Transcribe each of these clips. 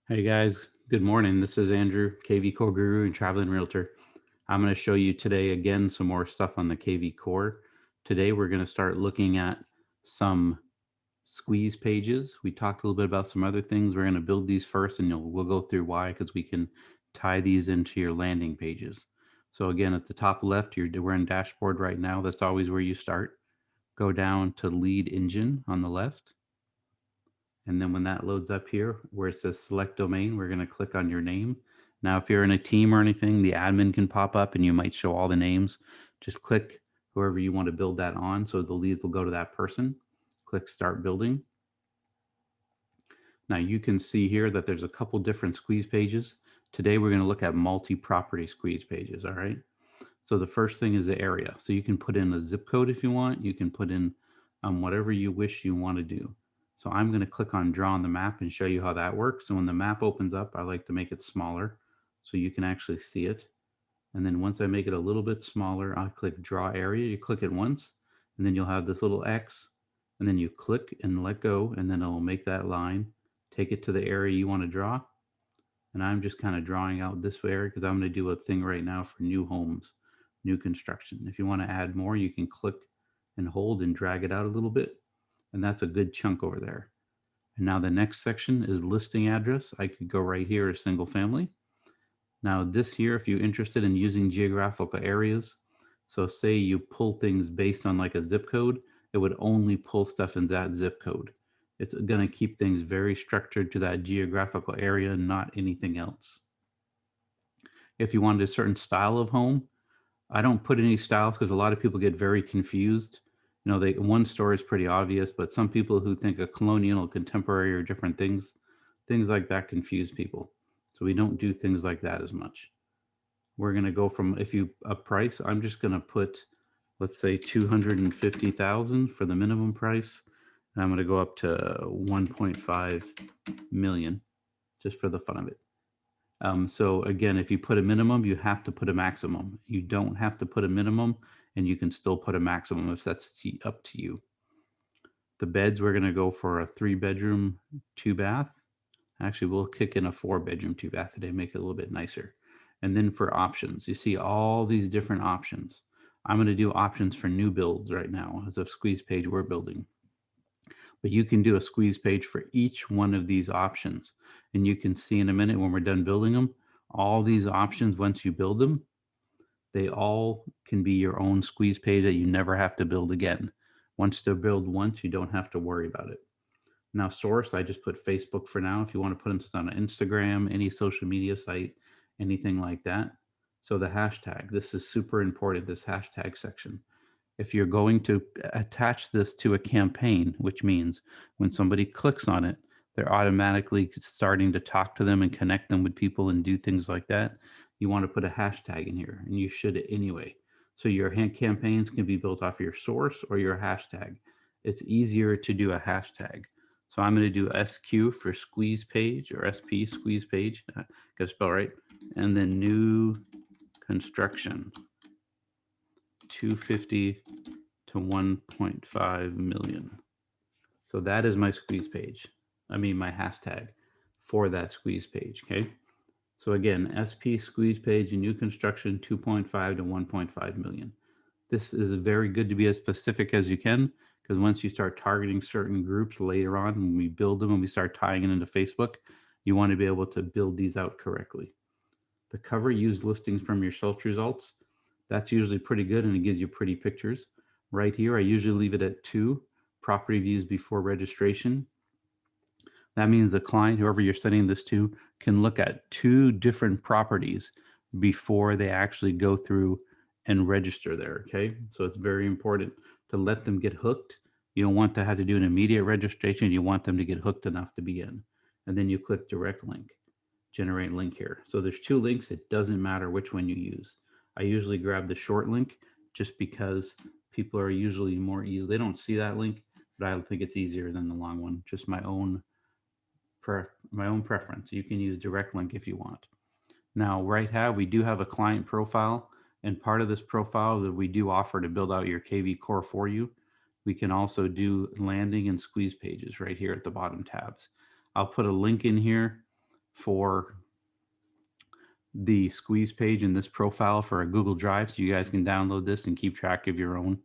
Hey guys, good morning. This is Andrew, KvCORE Guru and Traveling Realtor. I'm going to show you today again some more stuff on the KvCORE. Today we're going to start looking at some squeeze pages. We talked a little bit about some other things. We're going to build these first and we'll go through why, because we can tie these into your landing pages. So again, at the top left, we're in dashboard right now. That's always where you start. Go down to lead engine on the left. And then when that loads up here where it says select domain, we're going to click on your name. Now, if you're in a team or anything, the admin can pop up and you might show all the names. Just click whoever you want to build that on. So the leads will go to that person. Click start building. Now you can see here that there's a couple different squeeze pages. Today, we're going to look at multi-property squeeze pages. All right. So the first thing is the area. So you can put in a zip code if you want. You can put in whatever you wish you want to do. So I'm going to click on draw on the map and show you how that works. So when the map opens up, I like to make it smaller so you can actually see it. And then once I make it a little bit smaller, I'll click draw area. You click it once, and then you'll have this little X, and then you click and let go, and then it'll make that line, take it to the area you want to draw. And I'm just kind of drawing out this area because I'm going to do a thing right now for new homes, new construction. If you want to add more, you can click and hold and drag it out a little bit. And that's a good chunk over there. And now the next section is listing address. I could go right here as single family. Now this here, if you're interested in using geographical areas, so say you pull things based on like a zip code, it would only pull stuff in that zip code. It's going to keep things very structured to that geographical area, not anything else. If you wanted a certain style of home, I don't put any styles because a lot of people get very confused. One story is pretty obvious, but some people who think a colonial, contemporary, or different things like that confuse people. So we don't do things like that as much. We're going to go from, if you a price, I'm just going to put, let's say 250,000 for the minimum price. And I'm going to go up to 1.5 million just for the fun of it. So again, if you put a minimum, you have to put a maximum. You don't have to put a minimum, and you can still put a maximum if that's up to you. The beds, we're going to go for a 3-bedroom, 2-bath. Actually, we'll kick in a 4-bedroom, 2-bath today, make it a little bit nicer. And then for options, you see all these different options. I'm going to do options for new builds right now as a squeeze page we're building. But you can do a squeeze page for each one of these options. And you can see in a minute when we're done building them, all these options, once you build them, they all can be your own squeeze page that you never have to build again. Once they're built once, you don't have to worry about it. Now, source, I just put Facebook for now. If you want to put it on Instagram, any social media site, anything like that. So the hashtag, this is super important, this hashtag section. If you're going to attach this to a campaign, which means when somebody clicks on it, they're automatically starting to talk to them and connect them with people and do things like that. You want to put a hashtag in here, and you should anyway. So your campaigns can be built off your source or your hashtag. It's easier to do a hashtag. So I'm going to do SQ for squeeze page, or SP squeeze page. Got to spell right. And then new construction, 250 to 1.5 million. So that is my squeeze page. My hashtag for that squeeze page. Okay. So again, SP squeeze page and new construction 2.5 to 1.5 million. This is very good to be as specific as you can, because once you start targeting certain groups later on, when we build them and we start tying it into Facebook, you want to be able to build these out correctly. The cover, use listings from your search results. That's usually pretty good, and it gives you pretty pictures. Right here, I usually leave it at 2 property views before registration. That means the client, whoever you're sending this to, can look at 2 different properties before they actually go through and register there. Okay. So it's very important to let them get hooked. You don't want to have to do an immediate registration. You want them to get hooked enough to begin. And then you click direct link, generate link here. So there's 2 links. It doesn't matter which one you use. I usually grab the short link just because people are usually more easy. They don't see that link, but I think it's easier than the long one. Just my own preference. You can use direct link if you want. Now, we do have a client profile, and part of this profile that we do offer to build out your KvCORE for you. We can also do landing and squeeze pages right here at the bottom tabs. I'll put a link in here for the squeeze page in this profile for a Google Drive, so you guys can download this and keep track of your own.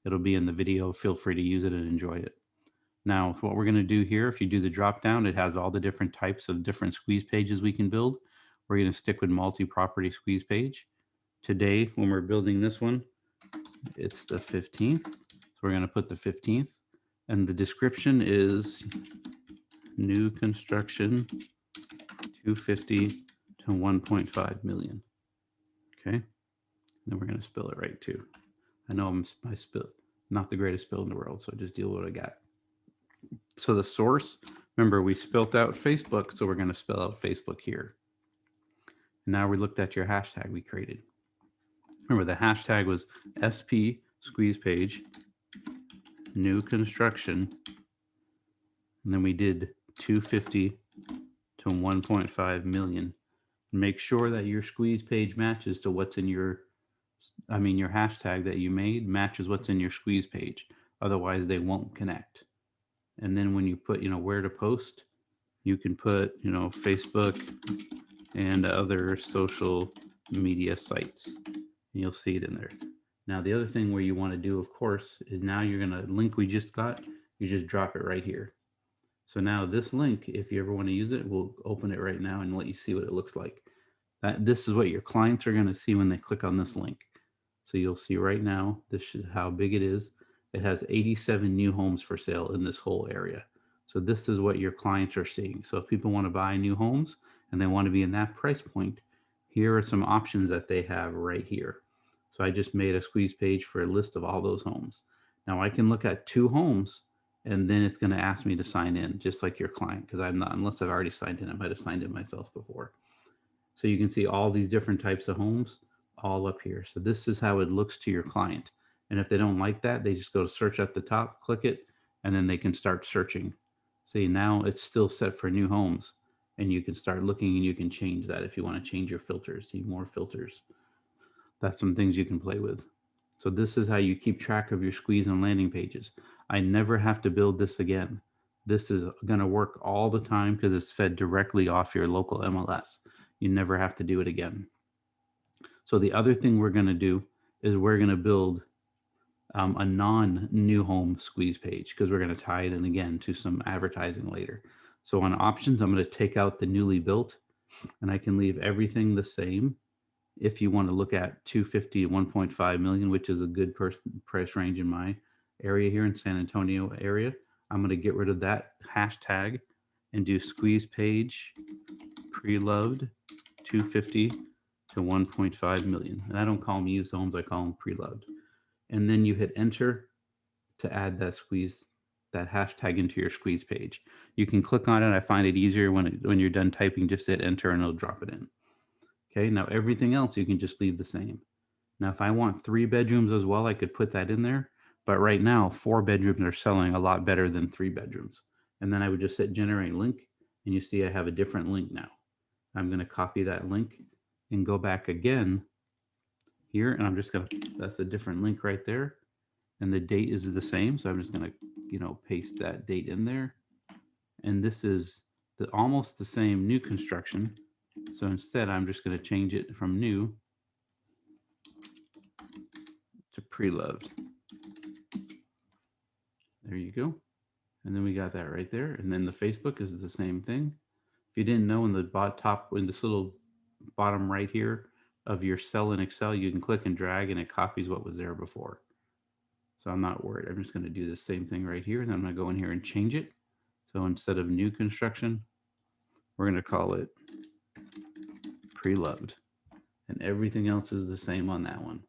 It'll be in the video. Feel free to use it and enjoy it. Now, what we're going to do here, if you do the drop down, it has all the different types of different squeeze pages we can build. We're going to stick with multi-property squeeze page. Today, when we're building this one, it's the 15th. So we're going to put the 15th. And the description is new construction 250 to 1.5 million. Okay. And then we're going to spill it right too. I know I spill not the greatest spill in the world, so just deal with what I got. So the source, remember we spelled out Facebook, so we're going to spell out Facebook here. And now we looked at your hashtag we created. Remember the hashtag was SP squeeze page, new construction, and then we did 250 to 1.5 million. Make sure that your squeeze page matches to what's in your hashtag that you made matches what's in your squeeze page. Otherwise, they won't connect. And then when you put, where to post, you can put, Facebook and other social media sites. And you'll see it in there. Now, the other thing where you want to do, of course, is now you're going to link we just got, you just drop it right here. So now this link, if you ever want to use it, we'll open it right now and let you see what it looks like. This is what your clients are going to see when they click on this link. So you'll see right now, this is how big it is. It has 87 new homes for sale in this whole area. So this is what your clients are seeing. So if people want to buy new homes and they want to be in that price point, here are some options that they have right here. So I just made a squeeze page for a list of all those homes. Now I can look at 2 homes and then it's going to ask me to sign in just like your client, because I'm not, unless I've already signed in, I might have signed in myself before. So you can see all these different types of homes all up here. So this is how it looks to your client. And if they don't like that, they just go to search at the top, click it, and then they can start searching. See, now it's still set for new homes, and you can start looking and you can change that if you want to change your filters, see more filters. That's some things you can play with. So this is how you keep track of your squeeze and landing pages. I never have to build this again. This is going to work all the time because it's fed directly off your local MLS. You never have to do it again. So the other thing we're going to do is we're going to build a non-new home squeeze page, because we're going to tie it in again to some advertising later. So on options, I'm going to take out the newly built, and I can leave everything the same. If you want to look at 250 to 1.5 million, which is a good price range in my area here in San Antonio area, I'm going to get rid of that hashtag and do squeeze page pre-loved 250 to 1.5 million. And I don't call them used homes, I call them pre-loved. And then you hit enter to add that hashtag into your squeeze page. You can click on it. I find it easier when you're done typing, just hit enter and it'll drop it in. Okay, now everything else you can just leave the same. Now, if I want 3 bedrooms as well, I could put that in there. But right now, 4 bedrooms are selling a lot better than 3 bedrooms. And then I would just hit generate link, and you see I have a different link now. I'm going to copy that link and go back again here, and I'm just going to, that's a different link right there. And the date is the same. So I'm just going to, paste that date in there. And this is almost the same new construction. So instead, I'm just going to change it from new to pre-loved. There you go. And then we got that right there. And then the Facebook is the same thing. If you didn't know, in the top, in this little bottom right here of your cell in Excel, you can click and drag and it copies what was there before. So I'm not worried. I'm just going to do the same thing right here. And then I'm going to go in here and change it. So instead of new construction, we're going to call it pre-loved. And everything else is the same on that one.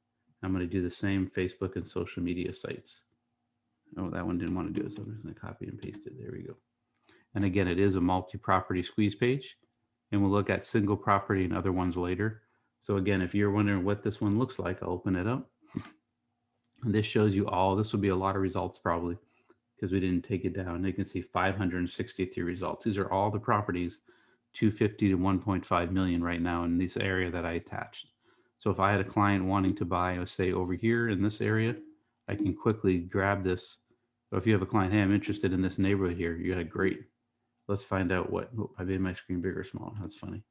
I'm going to do the same Facebook and social media sites. Oh, that one didn't want to do it, so I'm just going to copy and paste it. There we go. And again, it is a multi-property squeeze page, and we'll look at single property and other ones later. So again, if you're wondering what this one looks like, I'll open it up. And this shows you all, this will be a lot of results probably, because we didn't take it down. You can see 563 results. These are all the properties, 250 to 1.5 million right now in this area that I attached. So if I had a client wanting to buy, let's say over here in this area, I can quickly grab this. So if you have a client, hey, I'm interested in this neighborhood here, you got a great, Let's find out what, I made my screen bigger or small. That's funny.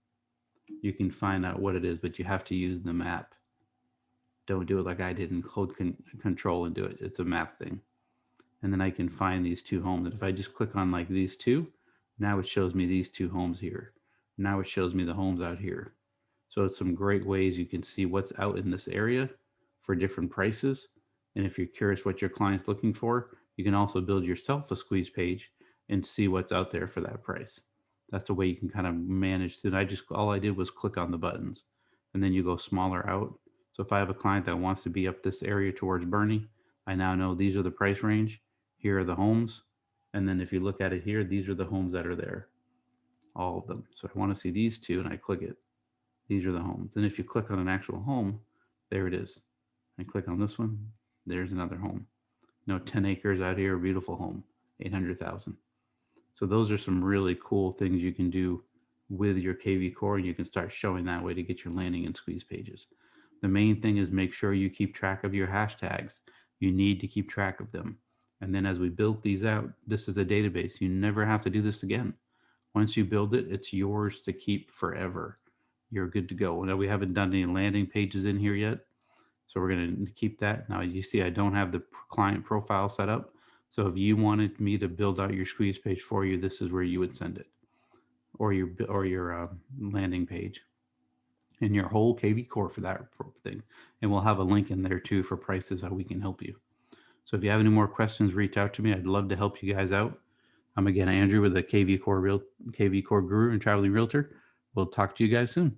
You can find out what it is, but you have to use the map. Don't do it like I did and hold control and do it. It's a map thing. And then I can find these two homes. And if I just click on like these two, now it shows me these two homes here. Now it shows me the homes out here. So it's some great ways you can see what's out in this area for different prices. And if you're curious what your client's looking for, you can also build yourself a squeeze page and see what's out there for that price. That's a way you can kind of manage it. All I did was click on the buttons, and then you go smaller out. So if I have a client that wants to be up this area towards Bernie, I now know these are the price range. Here are the homes. And then if you look at it here, these are the homes that are there, all of them. So I want to see these two, and I click it. These are the homes. And if you click on an actual home, there it is. I click on this one, there's another home. 10 acres out here, a beautiful home, 800,000. So those are some really cool things you can do with your KvCORE, and you can start showing that way to get your landing and squeeze pages. The main thing is make sure you keep track of your hashtags. You need to keep track of them. And then as we build these out, this is a database. You never have to do this again. Once you build it, it's yours to keep forever. You're good to go. Now, we haven't done any landing pages in here yet, so we're going to keep that. Now, you see I don't have the client profile set up. So if you wanted me to build out your squeeze page for you, this is where you would send it, or your landing page, and your whole KvCORE for that thing. And we'll have a link in there too for prices, how we can help you. So if you have any more questions, reach out to me. I'd love to help you guys out. I'm again Andrew with the KvCORE Guru and Traveling Realtor. We'll talk to you guys soon.